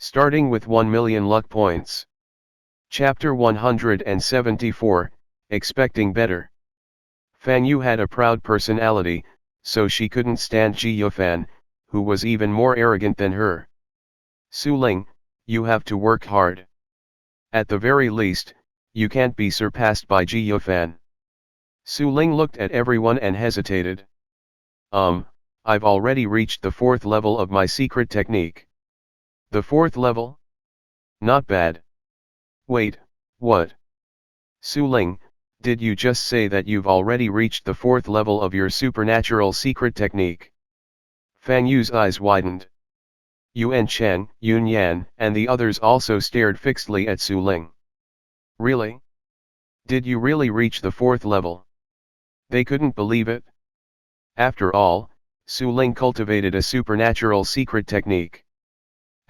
Starting with 1 million luck points. Chapter 174, Expecting Better. Fan Yu had a proud personality, so she couldn't stand Ji Yufan, who was even more arrogant than her. Su Ling, you have to work hard. At the very least, you can't be surpassed by Ji Yufan. Su Ling looked at everyone and hesitated. I've already reached the 4th level of my secret technique. The 4th level? Not bad. Wait, what? Su Ling, did you just say that you've already reached the 4th level of your supernatural secret technique? Fan Yu's eyes widened. Yuan Chen, Yun Yan, and the others also stared fixedly at Su Ling. Really? Did you really reach the 4th level? They couldn't believe it. After all, Su Ling cultivated a supernatural secret technique.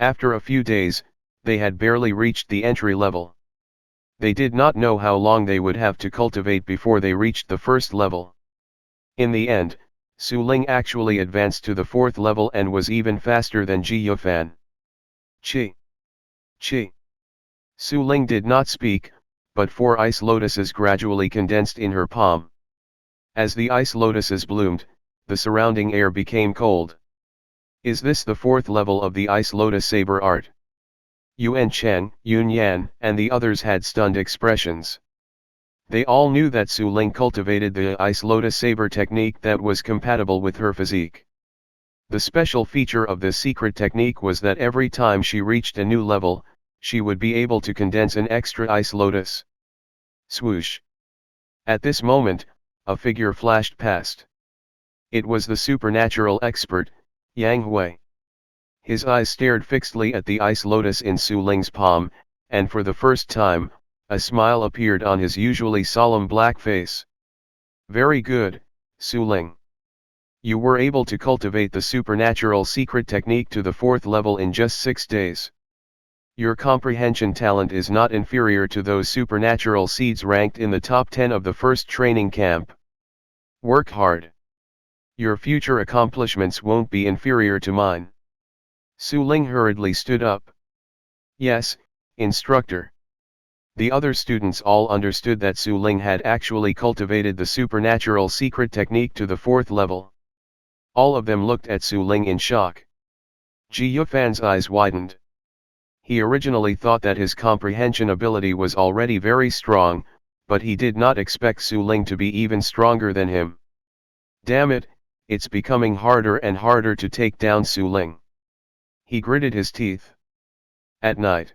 After a few days, they had barely reached the entry level. They did not know how long they would have to cultivate before they reached the 1st level. In the end, Su Ling actually advanced to the 4th level and was even faster than Ji Yufan. Chi! Chi! Su Ling did not speak, but 4 ice lotuses gradually condensed in her palm. As the ice lotuses bloomed, the surrounding air became cold. Is this the 4th level of the ice lotus saber art? Yuan Chen, Yun Yan, and the others had stunned expressions. They all knew that Su Ling cultivated the ice lotus saber technique that was compatible with her physique. The special feature of this secret technique was that every time she reached a new level, she would be able to condense an extra ice lotus. Swoosh! At this moment, a figure flashed past. It was the supernatural expert, Yang Hui. His eyes stared fixedly at the ice lotus in Su Ling's palm, and for the first time, a smile appeared on his usually solemn black face. Very good, Su Ling. You were able to cultivate the supernatural secret technique to the 4th level in just 6 days. Your comprehension talent is not inferior to those supernatural seeds ranked in the top 10 of the first training camp. Work hard. Your future accomplishments won't be inferior to mine. Su Ling hurriedly stood up. Yes, instructor. The other students all understood that Su Ling had actually cultivated the supernatural secret technique to the 4th level. All of them looked at Su Ling in shock. Ji Yufan's eyes widened. He originally thought that his comprehension ability was already very strong, but he did not expect Su Ling to be even stronger than him. Damn it, it's becoming harder and harder to take down Su Ling. He gritted his teeth. At night.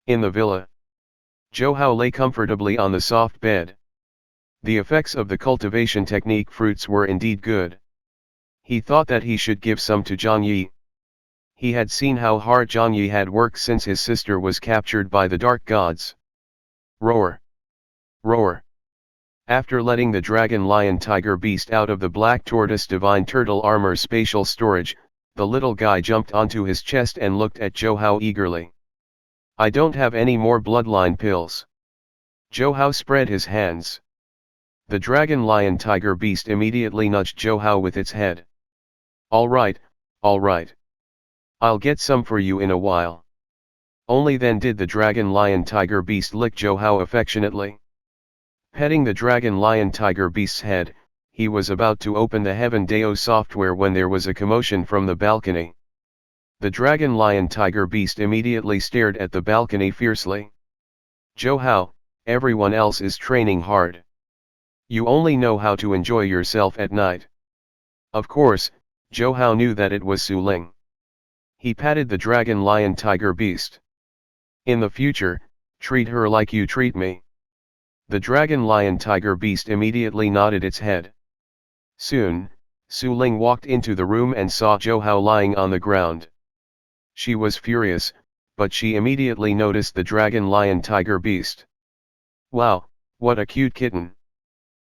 In the villa. Zhou Hao lay comfortably on the soft bed. The effects of the cultivation technique fruits were indeed good. He thought that he should give some to Zhang Yi. He had seen how hard Zhang Yi had worked since his sister was captured by the dark gods. Roar! Roar! After letting the dragon lion tiger beast out of the black tortoise divine turtle armor spatial storage, the little guy jumped onto his chest and looked at Zhou Hao eagerly. I don't have any more bloodline pills. Zhou Hao spread his hands. The dragon lion tiger beast immediately nudged Zhou Hao with its head. All right, all right. I'll get some for you in a while. Only then did the dragon lion tiger beast lick Zhou Hao affectionately. Petting the dragon lion tiger beast's head, he was about to open the Heaven Dao software when there was a commotion from the balcony. The dragon lion tiger beast immediately stared at the balcony fiercely. Zhou Hao, everyone else is training hard. You only know how to enjoy yourself at night. Of course, Zhou Hao knew that it was Su Ling. He patted the dragon lion tiger beast. In the future, treat her like you treat me. The dragon lion tiger beast immediately nodded its head. Soon, Su Ling walked into the room and saw Zhou Hao lying on the ground. She was furious, but she immediately noticed the dragon lion tiger beast. Wow, what a cute kitten.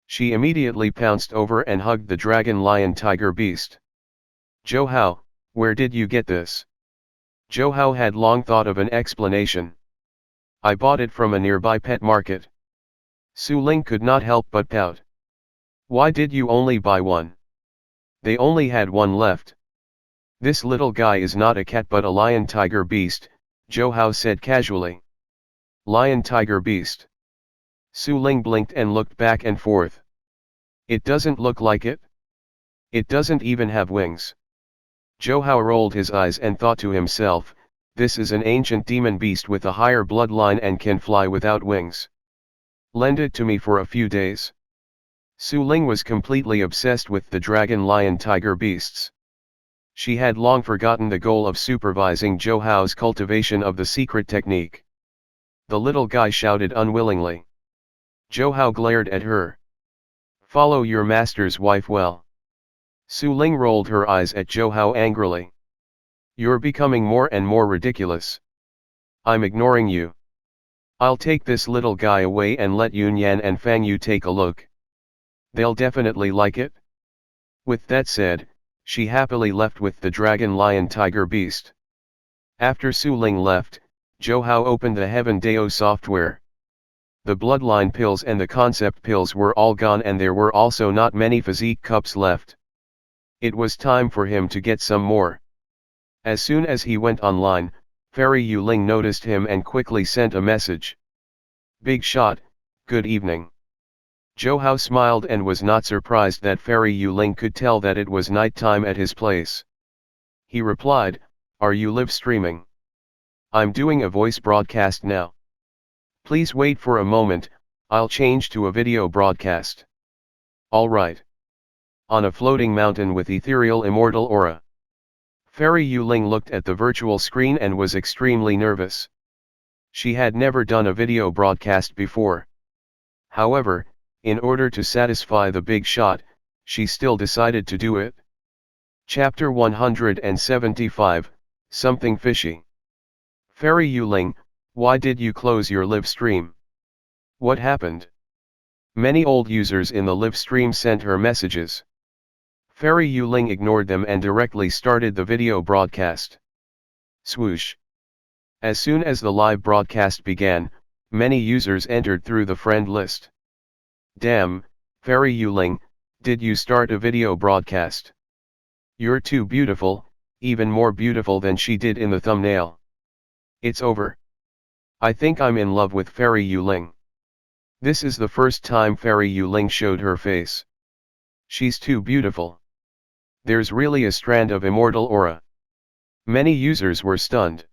She immediately pounced over and hugged the dragon lion tiger beast. Zhou Hao, where did you get this? Zhou Hao had long thought of an explanation. I bought it from a nearby pet market. Su Ling could not help but pout. Why did you only buy one? They only had one left. This little guy is not a cat but a lion tiger beast, Zhou Hao said casually. Lion, tiger, beast. Su Ling blinked and looked back and forth. It doesn't look like it. It doesn't even have wings. Zhou Hao rolled his eyes and thought to himself, this is an ancient demon beast with a higher bloodline and can fly without wings. Lend it to me for a few days. Su Ling was completely obsessed with the dragon, lion, tiger beasts. She had long forgotten the goal of supervising Zhou Hao's cultivation of the secret technique. The little guy shouted unwillingly. Zhou Hao glared at her. Follow your master's wife well. Su Ling rolled her eyes at Zhou Hao angrily. You're becoming more and more ridiculous. I'm ignoring you. I'll take this little guy away and let Yunyan and Fang Yu take a look. They'll definitely like it. With that said, she happily left with the dragon, lion, tiger beast. After Su Ling left, Zhou Hao opened the Heaven Dao software. The bloodline pills and the concept pills were all gone, and there were also not many physique cups left. It was time for him to get some more. As soon as he went online, Fairy Yu Ling noticed him and quickly sent a message. Big shot, good evening. Zhou Hao smiled and was not surprised that Fairy Yu Ling could tell that it was night time at his place. He replied, are you live streaming? I'm doing a voice broadcast now. Please wait for a moment, I'll change to a video broadcast. Alright. On a floating mountain with ethereal immortal aura. Fairy Yu Ling looked at the virtual screen and was extremely nervous. She had never done a video broadcast before. However, in order to satisfy the big shot, she still decided to do it. Chapter 175, Something Fishy. Fairy Yu Ling, why did you close your live stream? What happened? Many old users in the live stream sent her messages. Fairy Yu Ling ignored them and directly started the video broadcast. Swoosh. As soon as the live broadcast began, many users entered through the friend list. Damn, Fairy Yu Ling, did you start a video broadcast? You're too beautiful, even more beautiful than she did in the thumbnail. It's over. I think I'm in love with Fairy Yu Ling. This is the first time Fairy Yu Ling showed her face. She's too beautiful. There's really a strand of immortal aura. Many users were stunned.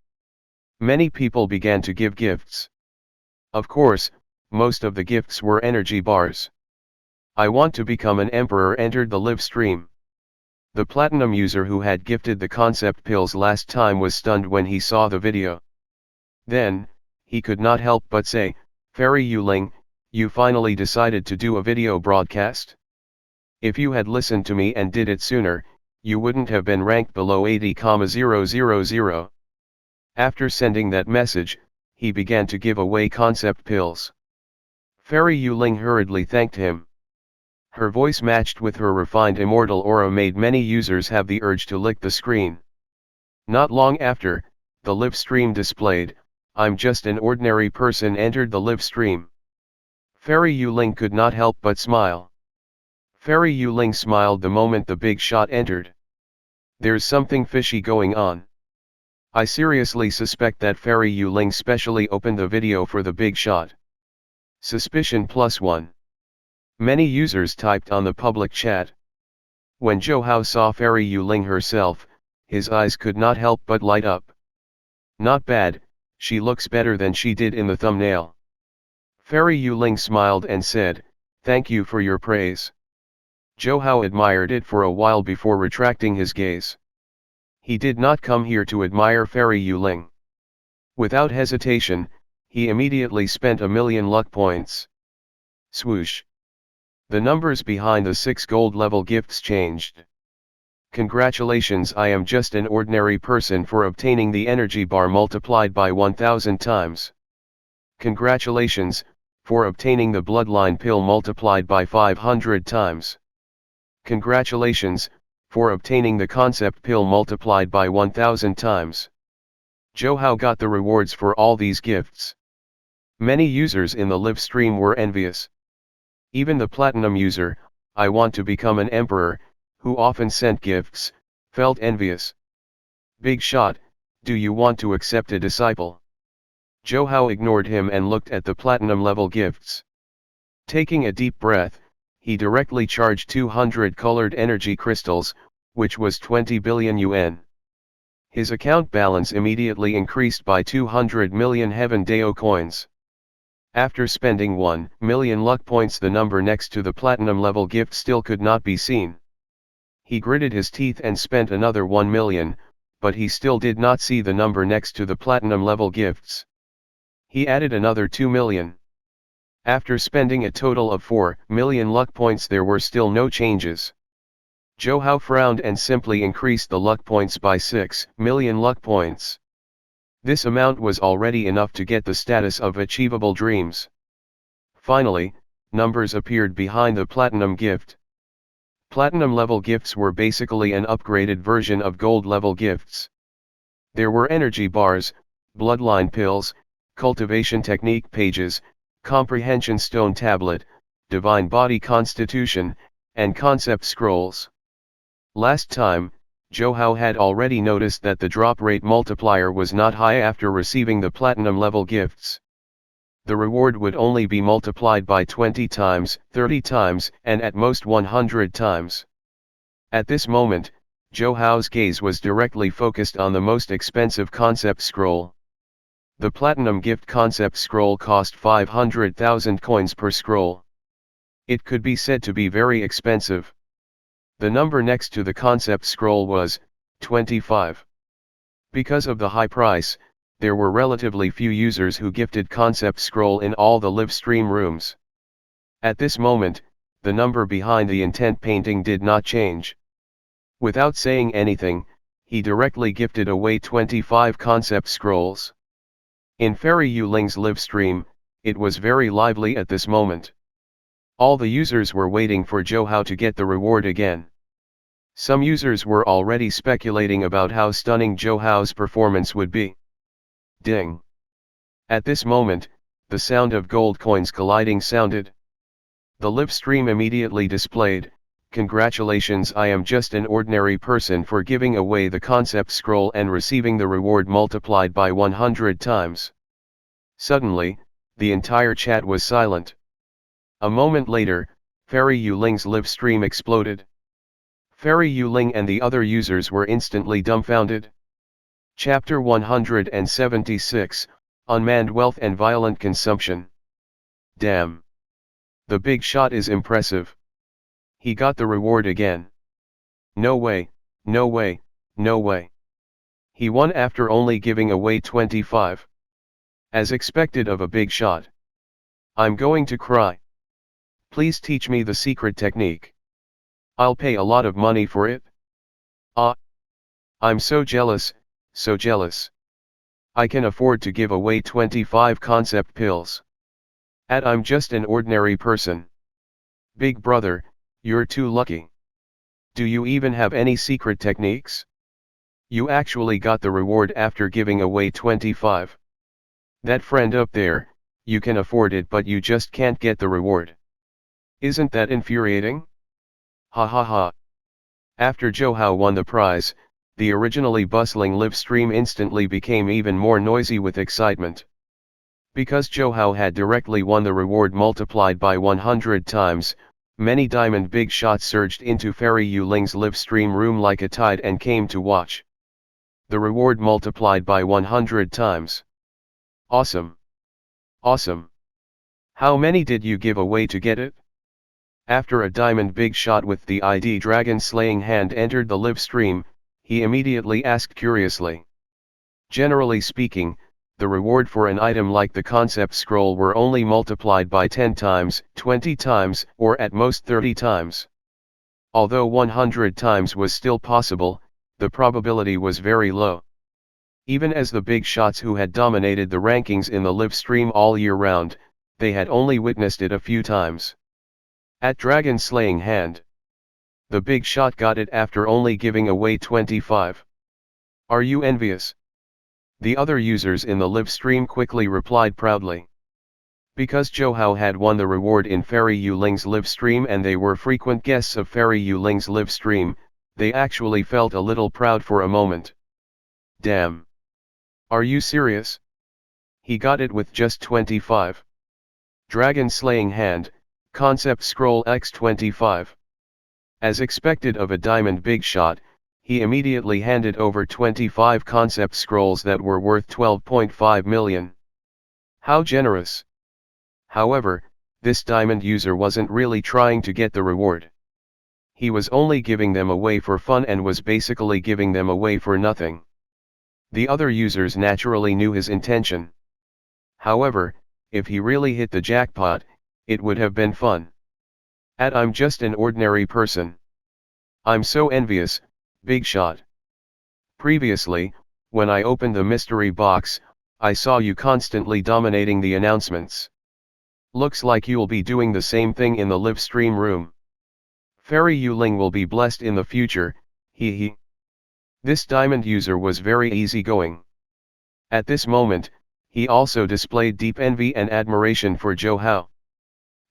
Many people began to give gifts. Of course, most of the gifts were energy bars. I want to become an emperor entered the live stream. The platinum user who had gifted the concept pills last time was stunned when he saw the video. Then, he could not help but say, Fairy Yu Ling, you finally decided to do a video broadcast? If you had listened to me and did it sooner, you wouldn't have been ranked below 80,000. After sending that message, he began to give away concept pills. Fairy Yu Ling hurriedly thanked him. Her voice matched with her refined immortal aura made many users have the urge to lick the screen. Not long after, the live stream displayed, I'm just an ordinary person entered the live stream. Fairy Yu Ling could not help but smile. Fairy Yu Ling smiled the moment the big shot entered. There's something fishy going on. I seriously suspect that Fairy Yu Ling specially opened the video for the big shot. Suspicion +1. Many users typed on the public chat. When Zhou Hao saw Fairy Yu Ling herself, his eyes could not help but light up. Not bad, she looks better than she did in the thumbnail. Fairy Yu Ling smiled and said, thank you for your praise. Zhou Hao admired it for a while before retracting his gaze. He did not come here to admire Fairy Yu Ling. Without hesitation, he immediately spent 1,000,000 luck points. Swoosh. The numbers behind the 6 gold level gifts changed. Congratulations, I am just an ordinary person for obtaining the energy bar multiplied by 1000 times. Congratulations, for obtaining the bloodline pill multiplied by 500 times. Congratulations, for obtaining the concept pill multiplied by 1000 times. Zhou Hao got the rewards for all these gifts. Many users in the live stream were envious. Even the platinum user, I want to become an emperor, who often sent gifts, felt envious. Big shot, Do you want to accept a disciple? Zhou ignored him and looked at the platinum level gifts. Taking a deep breath, he directly charged 200 colored energy crystals, which was 20 billion yuan. His account balance immediately increased by 200 million Heaven Dao coins. After spending 1 million luck points, the number next to the platinum level gift still could not be seen. He gritted his teeth and spent another 1 million, but he still did not see the number next to the platinum level gifts. He added another 2 million. After spending a total of 4 million luck points, there were still no changes. Zhou frowned and simply increased the luck points by 6 million luck points. This amount was already enough to get the status of achievable dreams. Finally, numbers appeared behind the platinum gift. Platinum level gifts were basically an upgraded version of gold level gifts. There were energy bars, bloodline pills, cultivation technique pages, comprehension stone tablet, divine body constitution, and concept scrolls. Last time, Zhou had already noticed that the drop rate multiplier was not high after receiving the platinum level gifts. The reward would only be multiplied by 20 times, 30 times, and at most 100 times. At this moment, Zhou's gaze was directly focused on the most expensive concept scroll. The platinum gift concept scroll cost 500,000 coins per scroll. It could be said to be very expensive. The number next to the concept scroll was 25. Because of the high price, there were relatively few users who gifted concept scroll in all the live stream rooms. At this moment, the number behind the intent painting did not change. Without saying anything, he directly gifted away 25 concept scrolls. In Fairy Yu Ling's live stream, it was very lively at this moment. All the users were waiting for Zhou to get the reward again. Some users were already speculating about how stunning Zhou's performance would be. Ding! At this moment, the sound of gold coins colliding sounded. The live stream immediately displayed, "Congratulations, I am just an ordinary person for giving away the concept scroll and receiving the reward multiplied by 100 times." Suddenly, the entire chat was silent. A moment later, Fairy Yu Ling's live stream exploded. Fairy Yu Ling and the other users were instantly dumbfounded. Chapter 176, Unmanned Wealth and Violent Consumption. Damn! The big shot is impressive. He got the reward again. No way, no way, no way. He won after only giving away 25. As expected of a big shot. I'm going to cry. Please teach me the secret technique. I'll pay a lot of money for it. Ah! I'm so jealous, so jealous. I can afford to give away 25 concept pills. I'm just an ordinary person. Big brother, you're too lucky. Do you even have any secret techniques? You actually got the reward after giving away 25. That friend up there, you can afford it but you just can't get the reward. Isn't that infuriating? Ha ha ha. After Zhou won the prize, the originally bustling live stream instantly became even more noisy with excitement. Because Zhou had directly won the reward multiplied by 100 times, many diamond big shots surged into Fairy Yu Ling's live stream room like a tide and came to watch. The reward multiplied by 100 times. Awesome! Awesome! How many did you give away to get it? After a diamond big shot with the ID dragon slaying hand entered the live stream, he immediately asked curiously. Generally speaking, the reward for an item like the concept scroll were only multiplied by 10 times, 20 times, or at most 30 times. Although 100 times was still possible, the probability was very low. Even as the big shots who had dominated the rankings in the live stream all year round, they had only witnessed it a few times. At Dragon Slaying Hand, the big shot got it after only giving away 25. Are you envious? The other users in the live stream quickly replied proudly. Because Zhou had won the reward in Fairy Yu Ling's live stream and they were frequent guests of Fairy Yu Ling's live stream, they actually felt a little proud for a moment. Damn! Are you serious? He got it with just 25. Dragon Slaying Hand, Concept Scroll X25. As expected of a diamond big shot, he immediately handed over 25 concept scrolls that were worth 12.5 million. How generous! However, this diamond user wasn't really trying to get the reward. He was only giving them away for fun and was basically giving them away for nothing. The other users naturally knew his intention. However, if he really hit the jackpot, it would have been fun. I'm just an ordinary person. I'm so envious, big shot. Previously, when I opened the mystery box, I saw you constantly dominating the announcements. Looks like you'll be doing the same thing in the live stream room. Fairy Ling will be blessed in the future, hee. This diamond user was very easygoing. At this moment, he also displayed deep envy and admiration for Zhou Hao.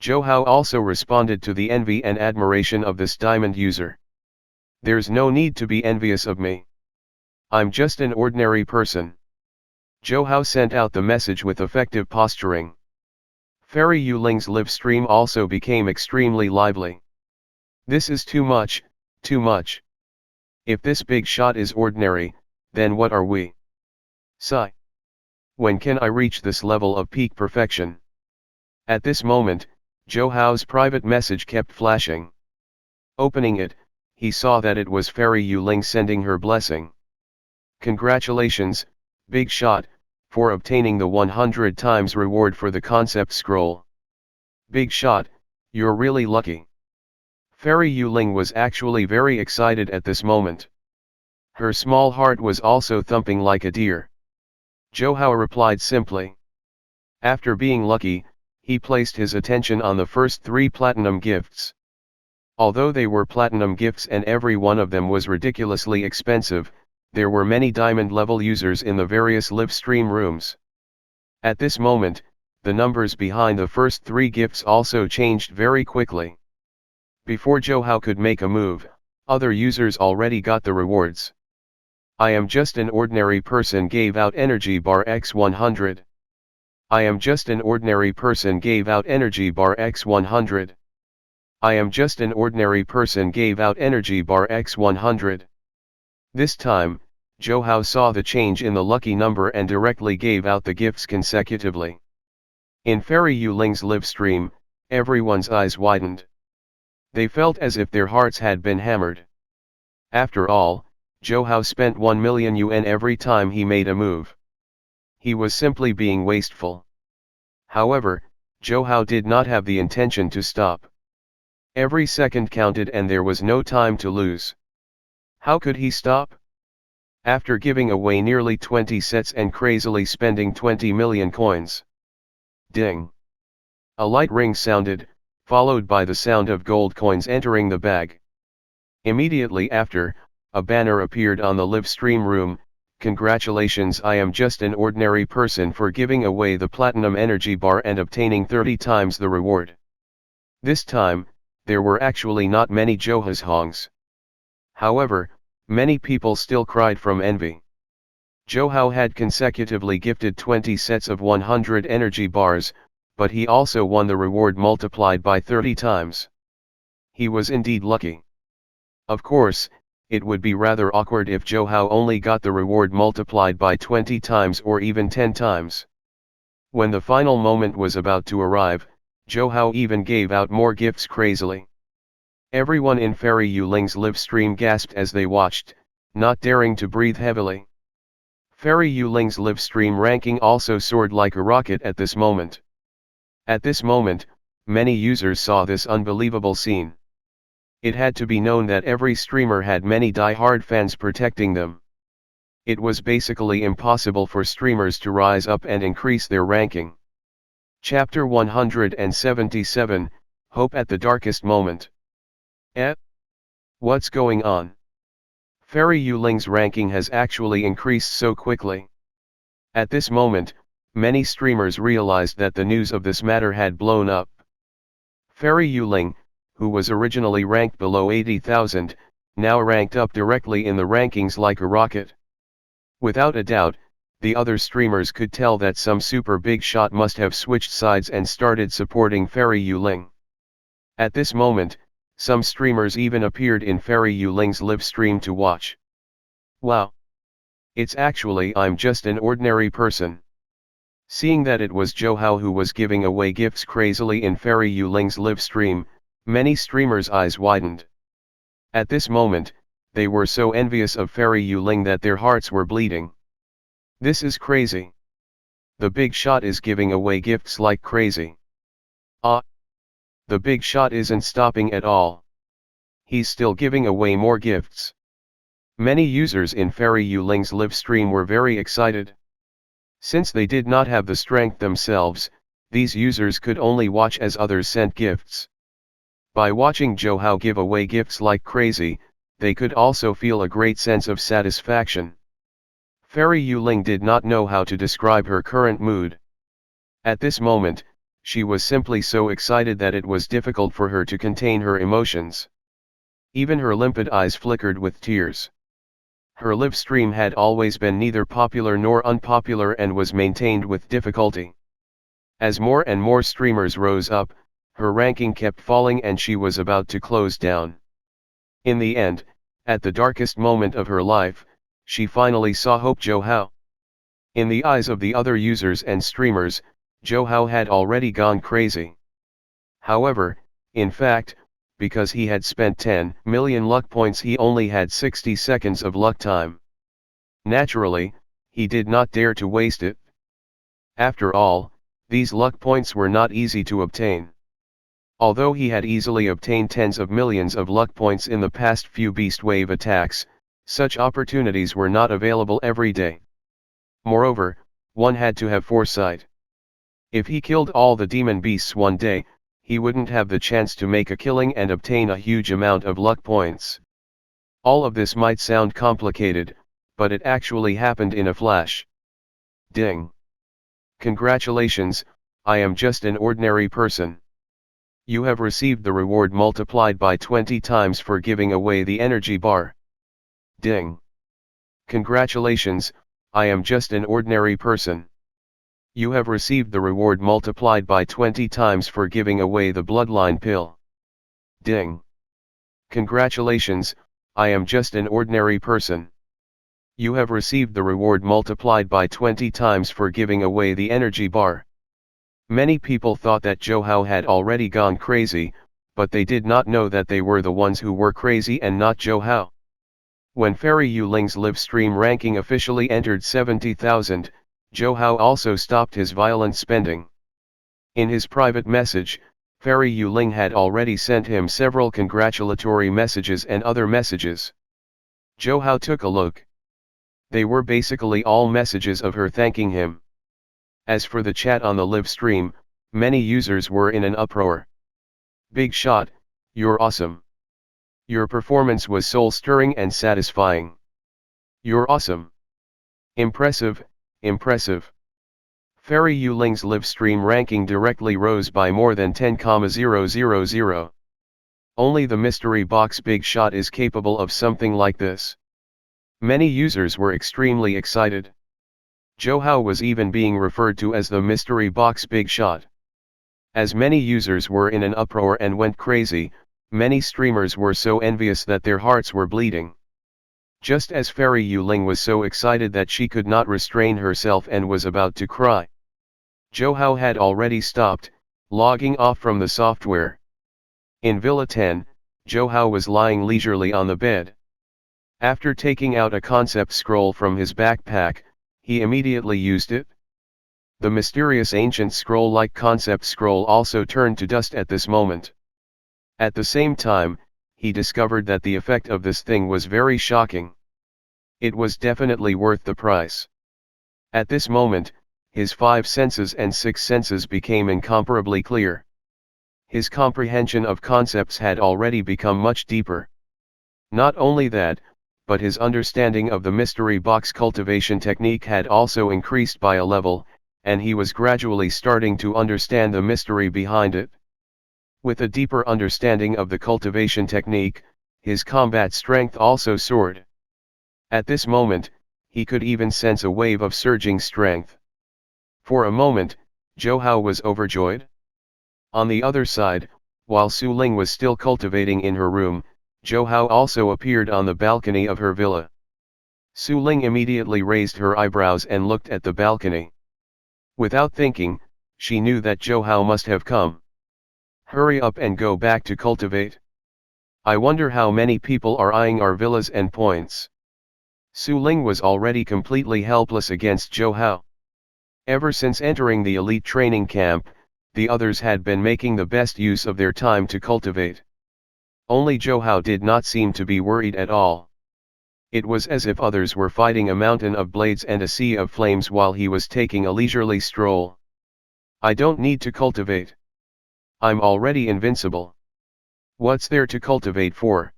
Zhou Hao also responded to the envy and admiration of this diamond user. There's no need to be envious of me. I'm just an ordinary person. Zhou Hao sent out the message with effective posturing. Fairy Ling's live stream also became extremely lively. This is too much, too much. If this big shot is ordinary, then what are we? Sigh. When can I reach this level of peak perfection? At this moment, Zhou Hao's private message kept flashing. Opening it, he saw that it was Fairy Ling sending her blessing. Congratulations, big shot, for obtaining the 100 times reward for the concept scroll. Big shot, you're really lucky. Fairy Ling was actually very excited at this moment. Her small heart was also thumping like a deer. Zhou Hao replied simply. After being lucky, he placed his attention on the first 3 platinum gifts. Although they were platinum gifts and every one of them was ridiculously expensive, there were many diamond level users in the various live stream rooms. At this moment, the numbers behind the first 3 gifts also changed very quickly. Before Zhou Hao could make a move, other users already got the rewards. I am just an ordinary person gave out energy bar X100. I am just an ordinary person gave out energy bar X100. I am just an ordinary person gave out energy bar X100. This time, Zhou Hao saw the change in the lucky number and directly gave out the gifts consecutively. In Fairy Ling's live stream, everyone's eyes widened. They felt as if their hearts had been hammered. After all, Zhou Hao spent 1 million yuan every time he made a move. He was simply being wasteful. However, Zhou Hao did not have the intention to stop. Every second counted and there was no time to lose. How could he stop? After giving away nearly 20 sets and crazily spending 20 million coins. Ding! A light ring sounded, followed by the sound of gold coins entering the bag. Immediately after, a banner appeared on the live stream room. Congratulations, I am just an ordinary person for giving away the platinum energy bar and obtaining 30 times the reward. This time, there were actually not many Zhou However, many people still cried from envy. Zhou Hao had consecutively gifted 20 sets of 100 energy bars, but he also won the reward multiplied by 30 times. He was indeed lucky. Of course, it would be rather awkward if Zhou Hao only got the reward multiplied by 20 times or even 10 times. When the final moment was about to arrive, Zhou Hao even gave out more gifts crazily. Everyone in Fairy Ling's live stream gasped as they watched, not daring to breathe heavily. Fairy Ling's live stream ranking also soared like a rocket at this moment. At this moment, many users saw this unbelievable scene. It had to be known that every streamer had many die-hard fans protecting them. It was basically impossible for streamers to rise up and increase their ranking. Chapter 177, Hope at the Darkest Moment. What's going on? Fairy Ling's ranking has actually increased so quickly. At this moment, many streamers realized that the news of this matter had blown up. Fairy Ling, who was originally ranked below 80,000, now ranked up directly in the rankings like a rocket. Without a doubt, the other streamers could tell that some super big shot must have switched sides and started supporting Fairy Yu Ling. At this moment, some streamers even appeared in Fairy Yu Ling's live stream to watch. Wow! It's actually I'm just an ordinary person. Seeing that it was Zhou Hao who was giving away gifts crazily in Fairy Yu Ling's live stream, many streamers' eyes widened. At this moment, they were so envious of Fairy Yu Ling that their hearts were bleeding. This is crazy. The big shot is giving away gifts like crazy. Ah! The big shot isn't stopping at all. He's still giving away more gifts. Many users in Fairy Yu Ling's live stream were very excited. Since they did not have the strength themselves, these users could only watch as others sent gifts. By watching Zhou Hao give away gifts like crazy, they could also feel a great sense of satisfaction. Fairy Yu Ling did not know how to describe her current mood. At this moment, she was simply so excited that it was difficult for her to contain her emotions. Even her limpid eyes flickered with tears. Her live stream had always been neither popular nor unpopular and was maintained with difficulty. As more and more streamers rose up, her ranking kept falling and she was about to close down. In the end, at the darkest moment of her life, she finally saw hope. Zhou Hao. In the eyes of the other users and streamers, Zhou Hao had already gone crazy. However, in fact, because he had spent 10 million luck points, he only had 60 seconds of luck time. Naturally, he did not dare to waste it. After all, these luck points were not easy to obtain. Although he had easily obtained tens of millions of luck points in the past few beast wave attacks, such opportunities were not available every day. Moreover, one had to have foresight. If he killed all the demon beasts one day, he wouldn't have the chance to make a killing and obtain a huge amount of luck points. All of this might sound complicated, but it actually happened in a flash. Ding! Congratulations, I am just an ordinary person. You have received the reward multiplied by 20 times for giving away the energy bar. Ding! Congratulations, I am just an ordinary person. You have received the reward multiplied by 20 times for giving away the bloodline pill. Ding! Congratulations, I am just an ordinary person. You have received the reward multiplied by 20 times for giving away the energy bar. Many people thought that Zhou Hao had already gone crazy, but they did not know that they were the ones who were crazy and not Zhou Hao. When Fairy Yu Ling's live stream ranking officially entered 70,000, Zhou Hao also stopped his violent spending. In his private message, Fairy Yu Ling had already sent him several congratulatory messages and other messages. Zhou Hao took a look. They were basically all messages of her thanking him. As for the chat on the live stream, many users were in an uproar. Big shot, you're awesome. Your performance was soul-stirring and satisfying. You're awesome. Impressive, impressive. Fairy Yu Ling's live stream ranking directly rose by more than 10,000. Only the mystery box Big Shot is capable of something like this. Many users were extremely excited. Zhou Hao was even being referred to as the mystery box Big Shot. As many users were in an uproar and went crazy, many streamers were so envious that their hearts were bleeding. Just as Fairy Yu Ling was so excited that she could not restrain herself and was about to cry. Zhou Hao had already stopped, logging off from the software. In Villa 10, Zhou Hao was lying leisurely on the bed. After taking out a concept scroll from his backpack, he immediately used it. The mysterious ancient scroll-like concept scroll also turned to dust at this moment. At the same time, he discovered that the effect of this thing was very shocking. It was definitely worth the price. At this moment, his 5 senses and 6 senses became incomparably clear. His comprehension of concepts had already become much deeper. Not only that, but his understanding of the mystery box cultivation technique had also increased by a level, and he was gradually starting to understand the mystery behind it. With a deeper understanding of the cultivation technique, his combat strength also soared. At this moment, he could even sense a wave of surging strength. For a moment, Zhou Hao was overjoyed. On the other side, while Su Ling was still cultivating in her room, Zhou Hao also appeared on the balcony of her villa. Su Ling immediately raised her eyebrows and looked at the balcony. Without thinking, she knew that Zhou Hao must have come. Hurry up and go back to cultivate. I wonder how many people are eyeing our villas and points. Su Ling was already completely helpless against Zhou Hao. Ever since entering the elite training camp, the others had been making the best use of their time to cultivate. Only Zhou Hao did not seem to be worried at all. It was as if others were fighting a mountain of blades and a sea of flames while he was taking a leisurely stroll. I don't need to cultivate. I'm already invincible. What's there to cultivate for?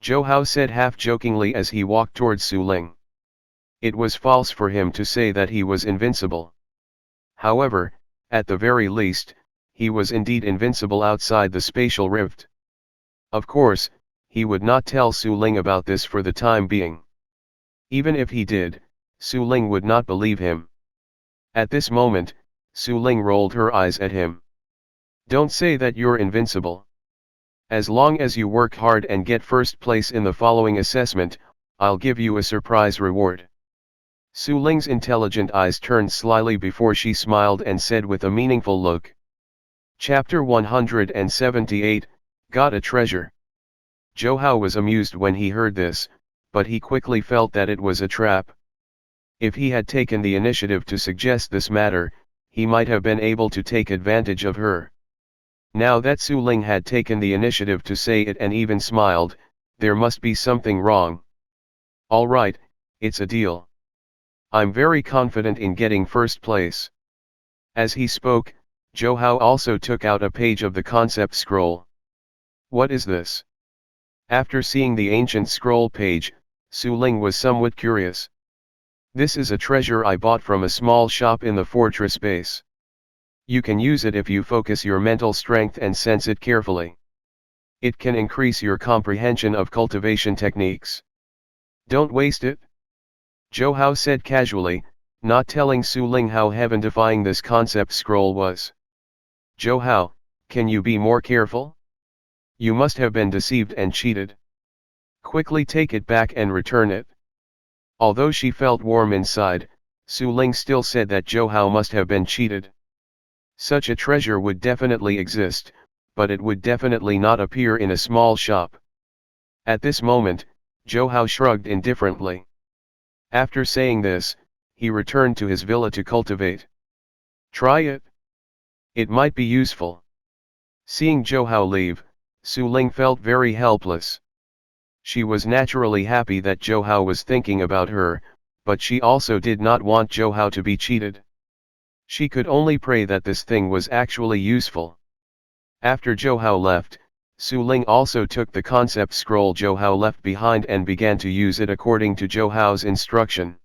Zhou Hao said half-jokingly as he walked towards Su Ling. It was false for him to say that he was invincible. However, at the very least, he was indeed invincible outside the spatial rift. Of course, he would not tell Su Ling about this for the time being. Even if he did, Su Ling would not believe him. At this moment, Su Ling rolled her eyes at him. Don't say that you're invincible. As long as you work hard and get first place in the following assessment, I'll give you a surprise reward. Su Ling's intelligent eyes turned slyly before she smiled and said with a meaningful look. Chapter 178, Got a Treasure. Zhou Hao was amused when he heard this, but he quickly felt that it was a trap. If he had taken the initiative to suggest this matter, he might have been able to take advantage of her. Now that Su Ling had taken the initiative to say it and even smiled, there must be something wrong. All right, it's a deal. I'm very confident in getting first place. As he spoke, Zhou Hao also took out a page of the concept scroll. What is this? After seeing the ancient scroll page, Su Ling was somewhat curious. This is a treasure I bought from a small shop in the fortress base. You can use it if you focus your mental strength and sense it carefully. It can increase your comprehension of cultivation techniques. Don't waste it. Zhou Hao said casually, not telling Su Ling how heaven-defying this concept scroll was. Zhou Hao, can you be more careful? You must have been deceived and cheated. Quickly take it back and return it. Although she felt warm inside, Su Ling still said that Zhou Hao must have been cheated. Such a treasure would definitely exist, but it would definitely not appear in a small shop. At this moment, Zhou Hao shrugged indifferently. After saying this, he returned to his villa to cultivate. Try it. It might be useful. Seeing Zhou Hao leave, Su Ling felt very helpless. She was naturally happy that Zhou Hao was thinking about her, but she also did not want Zhou Hao to be cheated. She could only pray that this thing was actually useful. After Zhou Hao left, Su Ling also took the concept scroll Zhou Hao left behind and began to use it according to Zhou Hao's instruction.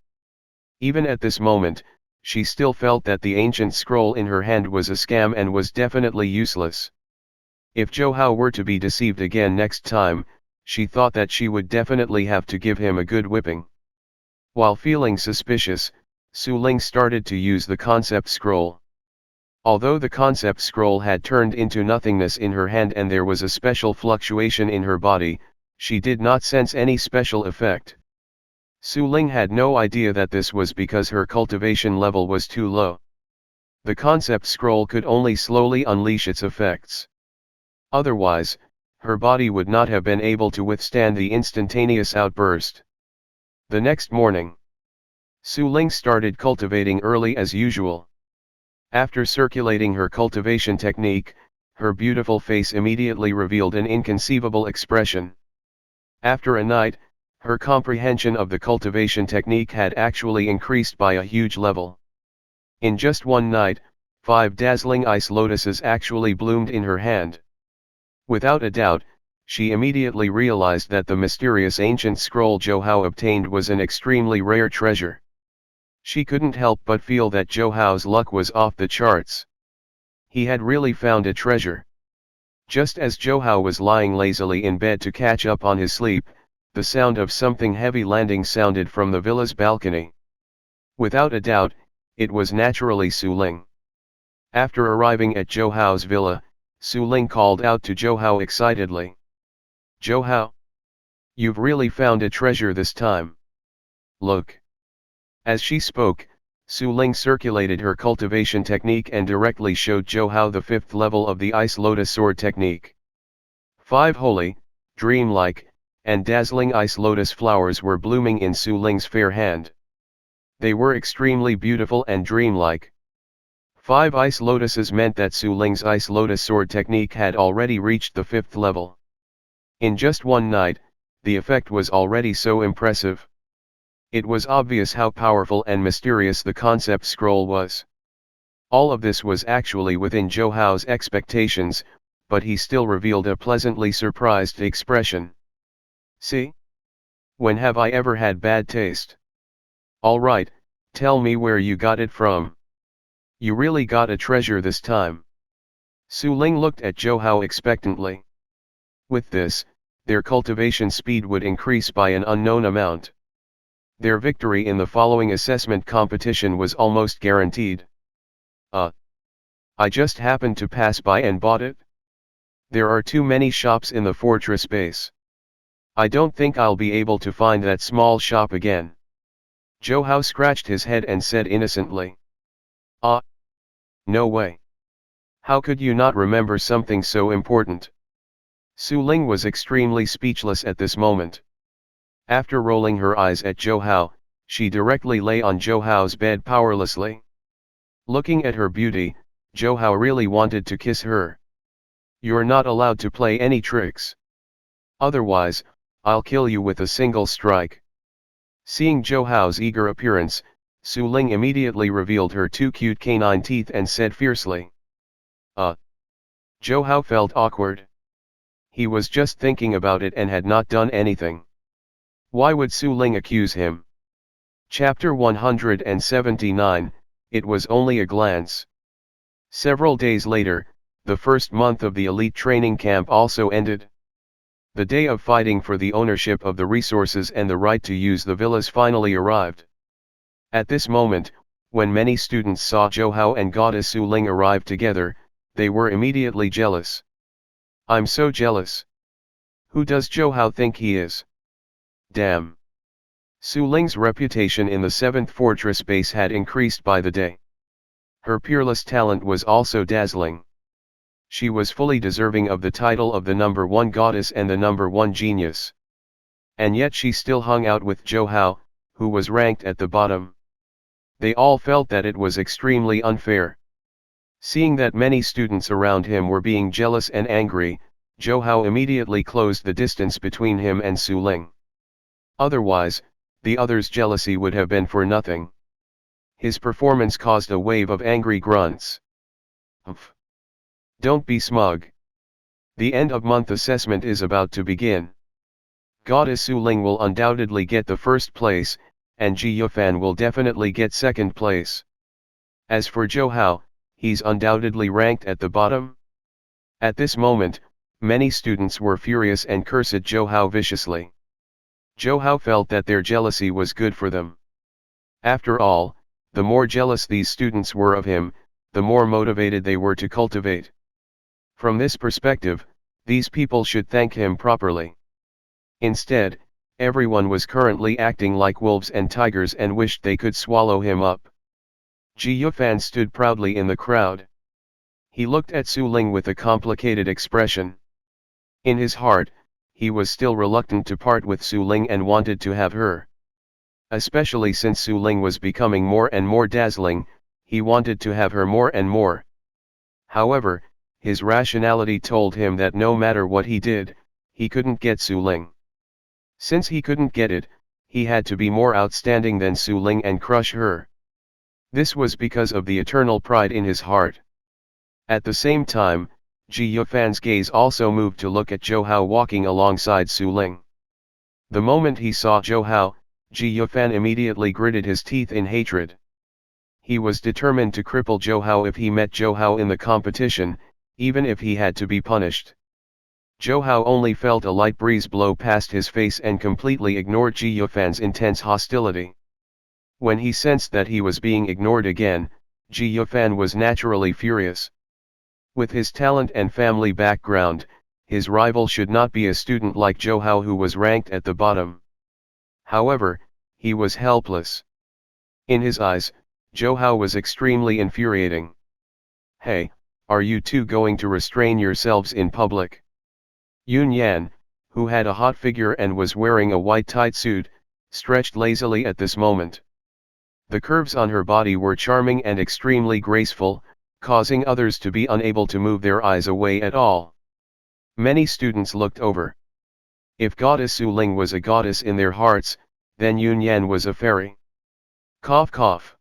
Even at this moment, she still felt that the ancient scroll in her hand was a scam and was definitely useless. If Zhou Hao were to be deceived again next time, she thought that she would definitely have to give him a good whipping. While feeling suspicious, Su Ling started to use the concept scroll. Although the concept scroll had turned into nothingness in her hand and there was a special fluctuation in her body, she did not sense any special effect. Su Ling had no idea that this was because her cultivation level was too low. The concept scroll could only slowly unleash its effects. Otherwise, her body would not have been able to withstand the instantaneous outburst. The next morning, Su Ling started cultivating early as usual. After circulating her cultivation technique, her beautiful face immediately revealed an inconceivable expression. After a night, her comprehension of the cultivation technique had actually increased by a huge level. In just one night, 5 dazzling ice lotuses actually bloomed in her hand. Without a doubt, she immediately realized that the mysterious ancient scroll Zhou Hao obtained was an extremely rare treasure. She couldn't help but feel that Zhou Hao's luck was off the charts. He had really found a treasure. Just as Zhou Hao was lying lazily in bed to catch up on his sleep, The sound of something heavy landing sounded from the villa's balcony. Without a doubt, it was naturally Su Ling. After arriving at Zhou Hao's villa, Su Ling called out to Zhou Hao excitedly. "Zhou Hao, you've really found a treasure this time. Look." As she spoke, Su Ling circulated her cultivation technique and directly showed Zhou Hao the 5th level of the Ice Lotus Sword technique. 5 holy, dreamlike, and dazzling ice lotus flowers were blooming in Su Ling's fair hand. They were extremely beautiful and dreamlike. 5 ice lotuses meant that Su Ling's Ice Lotus Sword technique had already reached the 5th level. In just one night, the effect was already so impressive. It was obvious how powerful and mysterious the concept scroll was. All of this was actually within Zhou Hao's expectations, but he still revealed a pleasantly surprised expression. "See? When have I ever had bad taste? Alright, tell me where you got it from. You really got a treasure this time." Su Ling looked at Zhou Hao expectantly. With this, their cultivation speed would increase by an unknown amount. Their victory in the following assessment competition was almost guaranteed. I just happened to pass by and bought it. There are too many shops in the fortress base. I don't think I'll be able to find that small shop again." Zhou Hao scratched his head and said innocently. No way. How could you not remember something so important?" Su Ling was extremely speechless at this moment. After rolling her eyes at Zhou Hao, she directly lay on Zhou Hao's bed powerlessly. Looking at her beauty, Zhou Hao really wanted to kiss her. "You're not allowed to play any tricks. Otherwise, I'll kill you with a single strike." Seeing Zhou Hao's eager appearance, Su Ling immediately revealed her 2 cute canine teeth and said fiercely. Zhou Hao felt awkward. He was just thinking about it and had not done anything. Why would Su Ling accuse him? Chapter 179, It was only a glance. Several days later, the first month of the elite training camp also ended. The day of fighting for the ownership of the resources and the right to use the villas finally arrived. At this moment, when many students saw Zhou Hao and Goddess Su Ling arrive together, they were immediately jealous. "I'm so jealous. Who does Zhou Hao think he is? Damn." Su Ling's reputation in the 7th fortress base had increased by the day. Her peerless talent was also dazzling. She was fully deserving of the title of the number 1 goddess and the number 1 genius. And yet she still hung out with Zhou Hao, who was ranked at the bottom. They all felt that it was extremely unfair. Seeing that many students around him were being jealous and angry, Zhou Hao immediately closed the distance between him and Su Ling. Otherwise, the others' jealousy would have been for nothing. His performance caused a wave of angry grunts. "Humph. Don't be smug. The end of month assessment is about to begin. Goddess Su Ling will undoubtedly get the first place, and Ji Yufan will definitely get second place. As for Zhou Hao, he's undoubtedly ranked at the bottom." At this moment, many students were furious and cursed Zhou Hao viciously. Zhou Hao felt that their jealousy was good for them. After all, the more jealous these students were of him, the more motivated they were to cultivate. From this perspective, these people should thank him properly. Instead, everyone was currently acting like wolves and tigers and wished they could swallow him up. Ji Yufan stood proudly in the crowd. He looked at Su Ling with a complicated expression. In his heart, he was still reluctant to part with Su Ling and wanted to have her. Especially since Su Ling was becoming more and more dazzling, he wanted to have her more and more. However, his rationality told him that no matter what he did, he couldn't get Su Ling. Since he couldn't get it, he had to be more outstanding than Su Ling and crush her. This was because of the eternal pride in his heart. At the same time, Ji Yufan's gaze also moved to look at Zhou Hao walking alongside Su Ling. The moment he saw Zhou Hao, Ji Yufan immediately gritted his teeth in hatred. He was determined to cripple Zhou Hao if he met Zhou Hao in the competition, even if he had to be punished. Zhou Hao only felt a light breeze blow past his face and completely ignored Ji Yufan's intense hostility. When he sensed that he was being ignored again, Ji Yufan was naturally furious. With his talent and family background, his rival should not be a student like Zhou Hao who was ranked at the bottom. However, he was helpless. In his eyes, Zhou Hao was extremely infuriating. "Hey, are you two going to restrain yourselves in public?" Yun Yan, who had a hot figure and was wearing a white tight suit, stretched lazily at this moment. The curves on her body were charming and extremely graceful, causing others to be unable to move their eyes away at all. Many students looked over. If Goddess Su Ling was a goddess in their hearts, then Yun Yan was a fairy. Cough cough.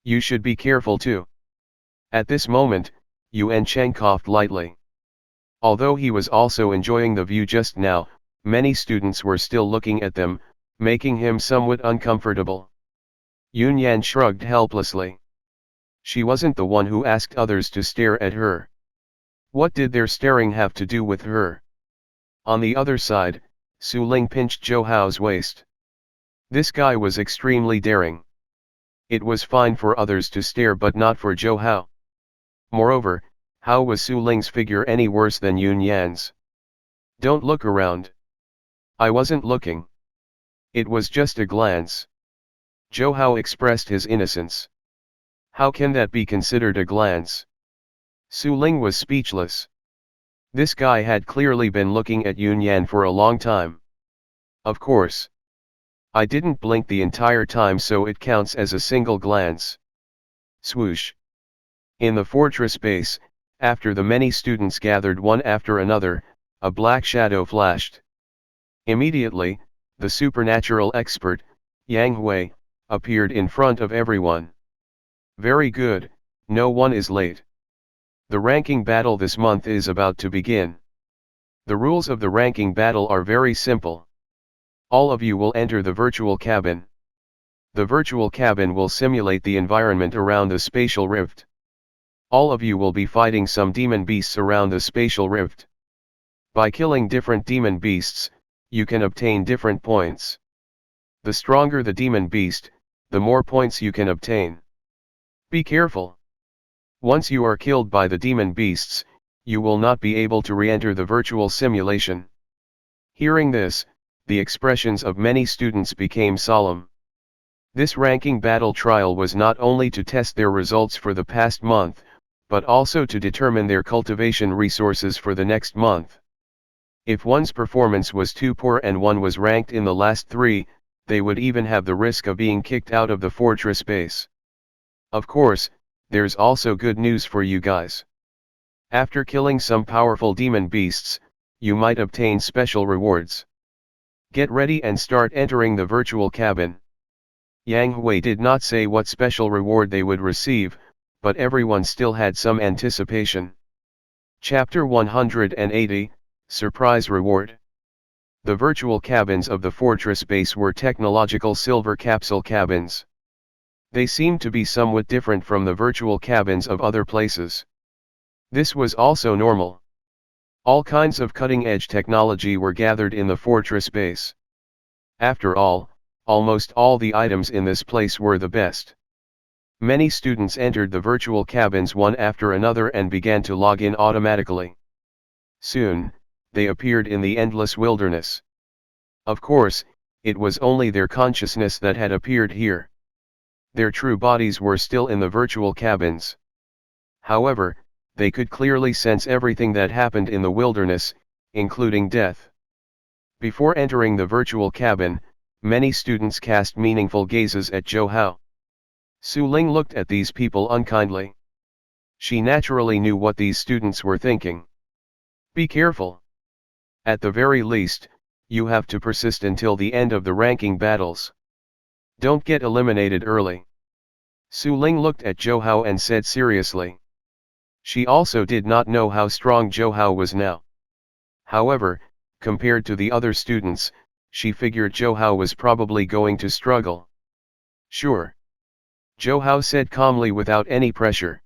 You should be careful too. At this moment, Yuan Cheng coughed lightly. Although he was also enjoying the view just now, many students were still looking at them, making him somewhat uncomfortable. Yun Yan shrugged helplessly. She wasn't the one who asked others to stare at her. What did their staring have to do with her? On the other side, Su Ling pinched Zhou Hao's waist. This guy was extremely daring. It was fine for others to stare but not for Zhou Hao. Moreover, how was Su Ling's figure any worse than Yun Yan's? Don't look around. I wasn't looking. It was just a glance. Zhou Hao expressed his innocence. How can that be considered a glance? Su Ling was speechless. This guy had clearly been looking at Yun Yan for a long time. Of course. I didn't blink the entire time, so it counts as a single glance. Swoosh. In the fortress base, after the many students gathered one after another, a black shadow flashed. Immediately, the supernatural expert, Yang Hui, appeared in front of everyone. Very good, no one is late. The ranking battle this month is about to begin. The rules of the ranking battle are very simple. All of you will enter the virtual cabin. The virtual cabin will simulate the environment around the spatial rift. All of you will be fighting some demon beasts around the spatial rift. By killing different demon beasts, you can obtain different points. The stronger the demon beast, the more points you can obtain. Be careful. Once you are killed by the demon beasts, you will not be able to re-enter the virtual simulation. Hearing this, the expressions of many students became solemn. This ranking battle trial was not only to test their results for the past month, but also to determine their cultivation resources for the next month. If one's performance was too poor and one was ranked in the last 3, they would even have the risk of being kicked out of the fortress base. Of course, there's also good news for you guys. After killing some powerful demon beasts, you might obtain special rewards. Get ready and start entering the virtual cabin. Yang Hui did not say what special reward they would receive, but everyone still had some anticipation. Chapter 180, Surprise Reward. The virtual cabins of the fortress base were technological silver capsule cabins. They seemed to be somewhat different from the virtual cabins of other places. This was also normal. All kinds of cutting-edge technology were gathered in the fortress base. After all, almost all the items in this place were the best. Many students entered the virtual cabins one after another and began to log in automatically. Soon, they appeared in the endless wilderness. Of course, it was only their consciousness that had appeared here. Their true bodies were still in the virtual cabins. However, they could clearly sense everything that happened in the wilderness, including death. Before entering the virtual cabin, many students cast meaningful gazes at Zhou Hao. Su Ling looked at these people unkindly. She naturally knew what these students were thinking. Be careful. At the very least, you have to persist until the end of the ranking battles. Don't get eliminated early. Su Ling looked at Zhou Hao and said seriously. She also did not know how strong Zhou Hao was now. However, compared to the other students, she figured Zhou Hao was probably going to struggle. Sure. Zhou Hao said calmly without any pressure.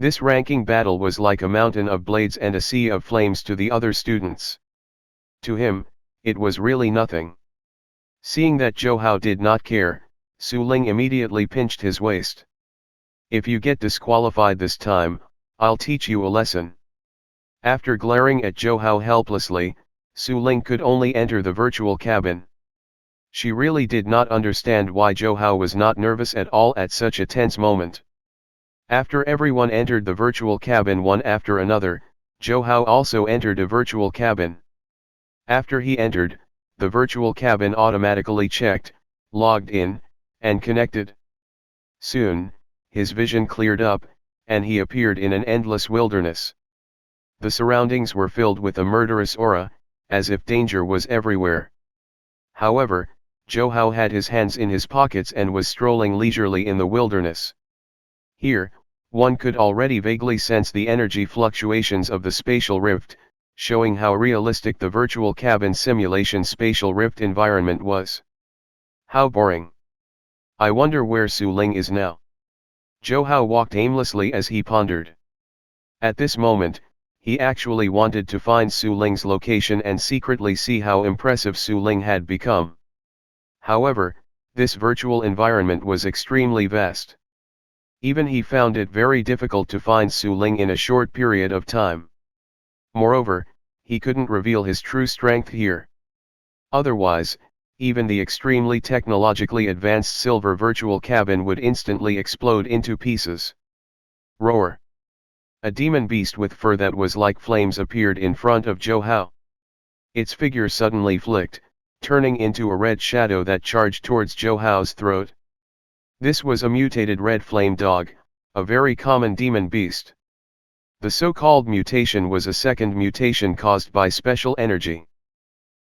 This ranking battle was like a mountain of blades and a sea of flames to the other students. To him, it was really nothing. Seeing that Zhou Hao did not care, Su Ling immediately pinched his waist. "If you get disqualified this time, I'll teach you a lesson." After glaring at Zhou Hao helplessly, Su Ling could only enter the virtual cabin. She really did not understand why Zhou Hao was not nervous at all at such a tense moment. After everyone entered the virtual cabin one after another, Zhou Hao also entered a virtual cabin. After he entered, the virtual cabin automatically checked, logged in, and connected. Soon, his vision cleared up, and he appeared in an endless wilderness. The surroundings were filled with a murderous aura, as if danger was everywhere. However, Zhou Hao had his hands in his pockets and was strolling leisurely in the wilderness. Here, one could already vaguely sense the energy fluctuations of the spatial rift, showing how realistic the virtual cabin simulation spatial rift environment was. How boring. I wonder where Su Ling is now. Zhou Hao walked aimlessly as he pondered. At this moment, he actually wanted to find Su Ling's location and secretly see how impressive Su Ling had become. However, this virtual environment was extremely vast. Even he found it very difficult to find Su Ling in a short period of time. Moreover, he couldn't reveal his true strength here. Otherwise, even the extremely technologically advanced silver virtual cabin would instantly explode into pieces. Roar! A demon beast with fur that was like flames appeared in front of Zhou Hao. Its figure suddenly flicked, turning into a red shadow that charged towards Zhou Hao's throat. This was a mutated red flame dog, a very common demon beast. The so-called mutation was a second mutation caused by special energy.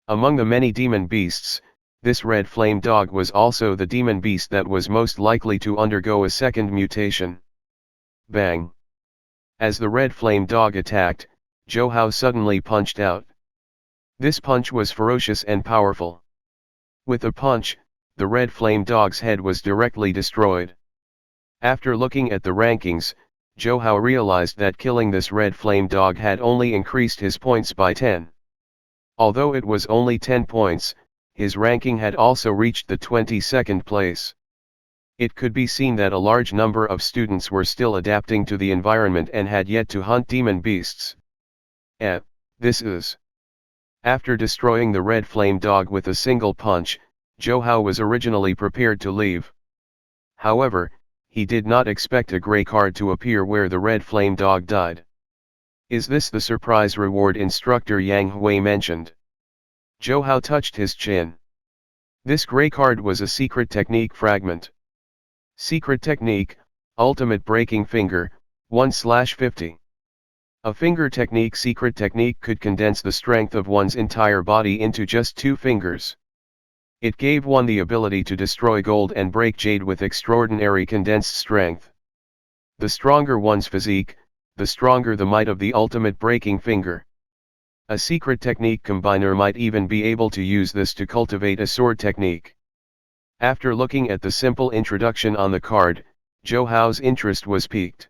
Among the many demon beasts, this red flame dog was also the demon beast that was most likely to undergo a second mutation. Bang! As the red flame dog attacked, Zhou Hao suddenly punched out. This punch was ferocious and powerful. With a punch, the red flame dog's head was directly destroyed. After looking at the rankings, Zhou Hao realized that killing this red flame dog had only increased his points by 10. Although it was only 10 points, his ranking had also reached the 22nd place. It could be seen that a large number of students were still adapting to the environment and had yet to hunt demon beasts. This is. After destroying the red flame dog with a single punch, Zhou Hao was originally prepared to leave. However, he did not expect a grey card to appear where the red flame dog died. Is this the surprise reward instructor Yang Hui mentioned? Zhou Hao touched his chin. This grey card was a secret technique fragment. Secret technique, ultimate breaking finger, 1/50. A finger technique secret technique could condense the strength of one's entire body into just 2 fingers. It gave one the ability to destroy gold and break jade with extraordinary condensed strength. The stronger one's physique, the stronger the might of the ultimate breaking finger. A secret technique combiner might even be able to use this to cultivate a sword technique. After looking at the simple introduction on the card, Zhou Hao's interest was piqued.